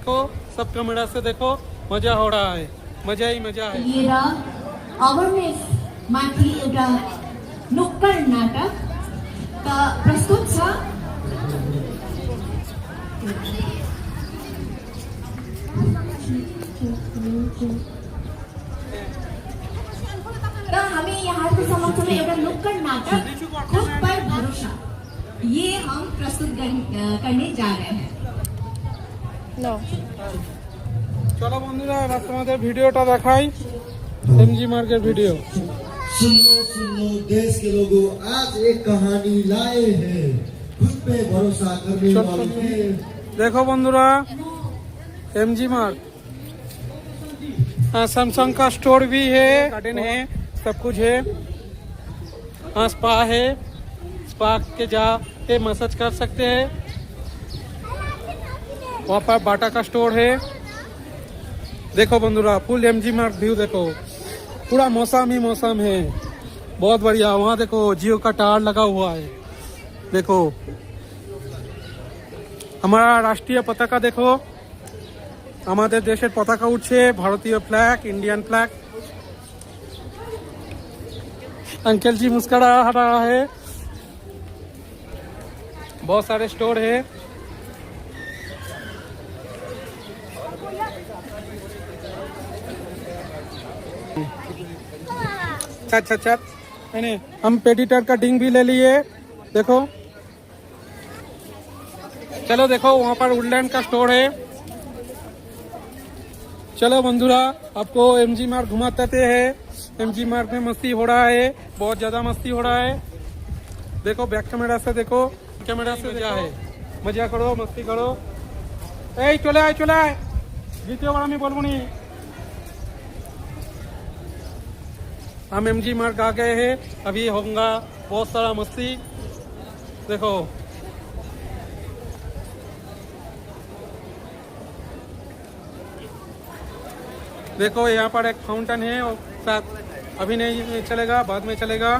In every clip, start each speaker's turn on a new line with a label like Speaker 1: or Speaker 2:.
Speaker 1: देखो, सब कैमरा से देखो, मजा हो रहा है, मजा ही मजा है।
Speaker 2: अवेरनेस माथि एउटा नुक्कड नाटक त प्रस्तुत छ। र हामी यहाँको समक्षमा एउटा नुक्कड नाटक खुद पर भरोसा ये हम प्रस्तुत करने जा रहे हैं।
Speaker 1: চলো বন্ধুরা, এবার তোমাদের ভিডিওটা দেখাই, এমজি মার্কের ভিডিও।
Speaker 3: सुनो सुनो देश के लोगों, आज एक कहानी लाए हैं, खुद पे भरोसा करने वाले हैं।
Speaker 1: देखो बंधुरा, एमजी मार्क, सैमसंग का स्टोर भी है, गार्डन है, सब कुछ है। हाँ, स्पा है, स्पा के जाके मसाज कर सकते हैं। वहाँ पर बाटा का स्टोर है। देखो बंधुरा, फुल एमजी मार्क व्यू देखो, पूरा मौसम ही मौसम है, बहुत बढ़िया। वहाँ देखो जियो का टावर लगा हुआ है। देखो हमारा राष्ट्रीय पताका देखो, हमारे देशेर पताका उठছে, भारतीय फ्लैग, इंडियन फ्लैग। अंकल जी मुस्कुरा रहा है। बहुत सारे स्टोर है। अच्छा, हम पेडिटर का डिंग भी ले लिए। देखो चलो, देखो वहाँ पर वुडलैंड का स्टोर है। चलो बंधुरा, आपको एमजी मार्ग घुमाते हैं। एमजी मार्ग में मस्ती हो रहा है, बहुत ज्यादा मस्ती हो रहा है। देखो बैक कैमरा से देखो, कैमरा से मजा है, मजा करो, मस्ती करो। ए चले आए द्वितीय बार मैं बोलबो नहीं। हम एमजी मार्ग आ गए हैं, अभी होगा बहुत सारा मस्ती। देखो देखो यहाँ पर एक फाउंटेन है, और साथ अभी नहीं चलेगा, बाद में चलेगा।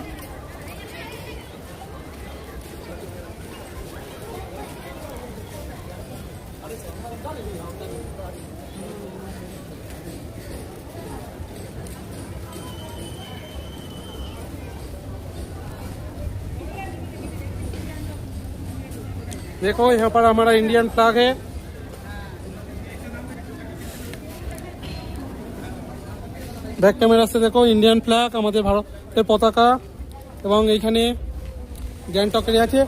Speaker 1: देखो यहाँ पर हमारा इंडियन फ्लैग है। बैक कैमरा से देखो इंडियन फ्लैग, हमारे भारतेर पताका, এবং এইখানে গ্যাংটকের আছে।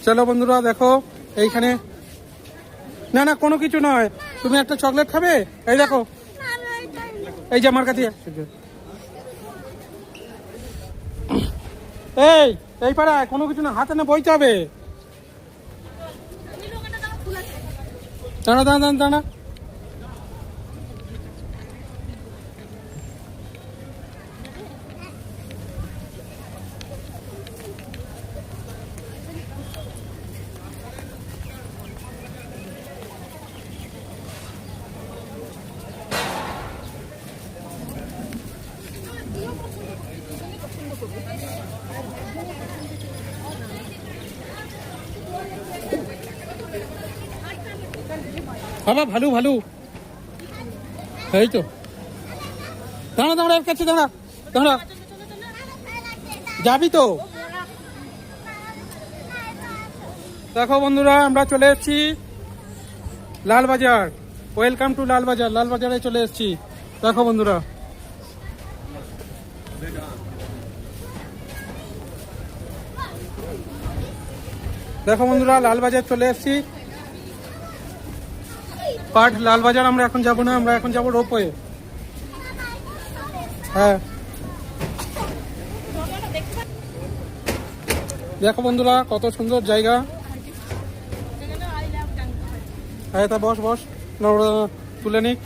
Speaker 1: চলো বন্ধুরা, দেখো এইখানে না না কোনো কিছু নয়, তুমি একটা চকলেট খাবে? এই দেখো, এই যে আমার কাছে এই পাড়ায় কোনো কিছু না, হাতে না বইতে হবে। দাঁড়া বাবা, ভালু এই তো। দাঁড়া এর কাছে দাঁড়া যাবি তো। দেখো বন্ধুরা, আমরা চলে এসেছি লালবাজার। Welcome to Lalbazar. লালবাজারে চলে এসেছি। দেখো বন্ধুরা, লালবাজার চলে এসেছি। পার্ট লালবাজার আমরা এখন যাব না, আমরা এখন যাব রোপওয়ে। হ্যাঁ দেখো বন্ধুরা, কত সুন্দর জায়গা। হ্যাঁ তা বস তুলে নিক।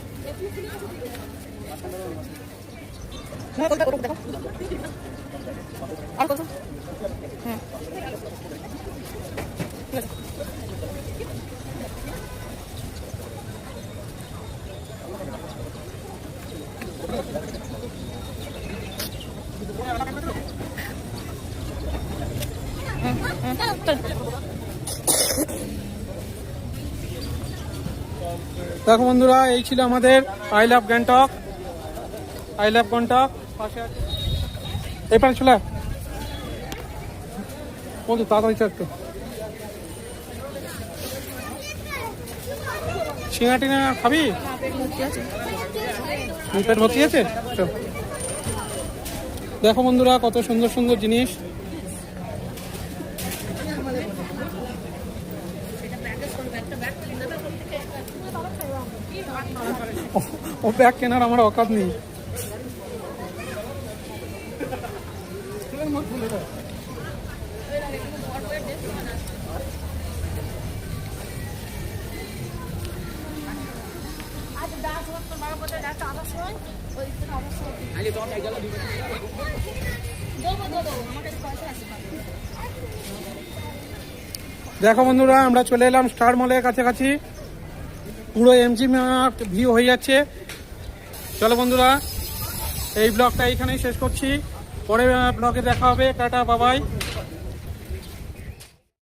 Speaker 1: দেখো বন্ধুরা, এই ছিল আমাদের I love Gangtok. I love Gangtok পাশে আছে এপারে চলে বন্ধু, তাড়াতাড়ি চল একটু। সিঙ্গা টিঙ্গা খাবি? পেট ভর্তি আছে। চল। দেখো বন্ধুরা, কত সুন্দর সুন্দর জিনিস। ও ব্যাগ কেনার আমার অকাত নেই। দেখো বন্ধুরা, আমরা চলে এলাম স্টার মলের কাছাকাছি। পুরো এমজি মার্ট ভিউ হয়ে যাচ্ছে। চলো বন্ধুরা, এই ব্লগটা এইখানেই শেষ করছি। পরে ব্লগে দেখা হবে। টাটা, বাবাই।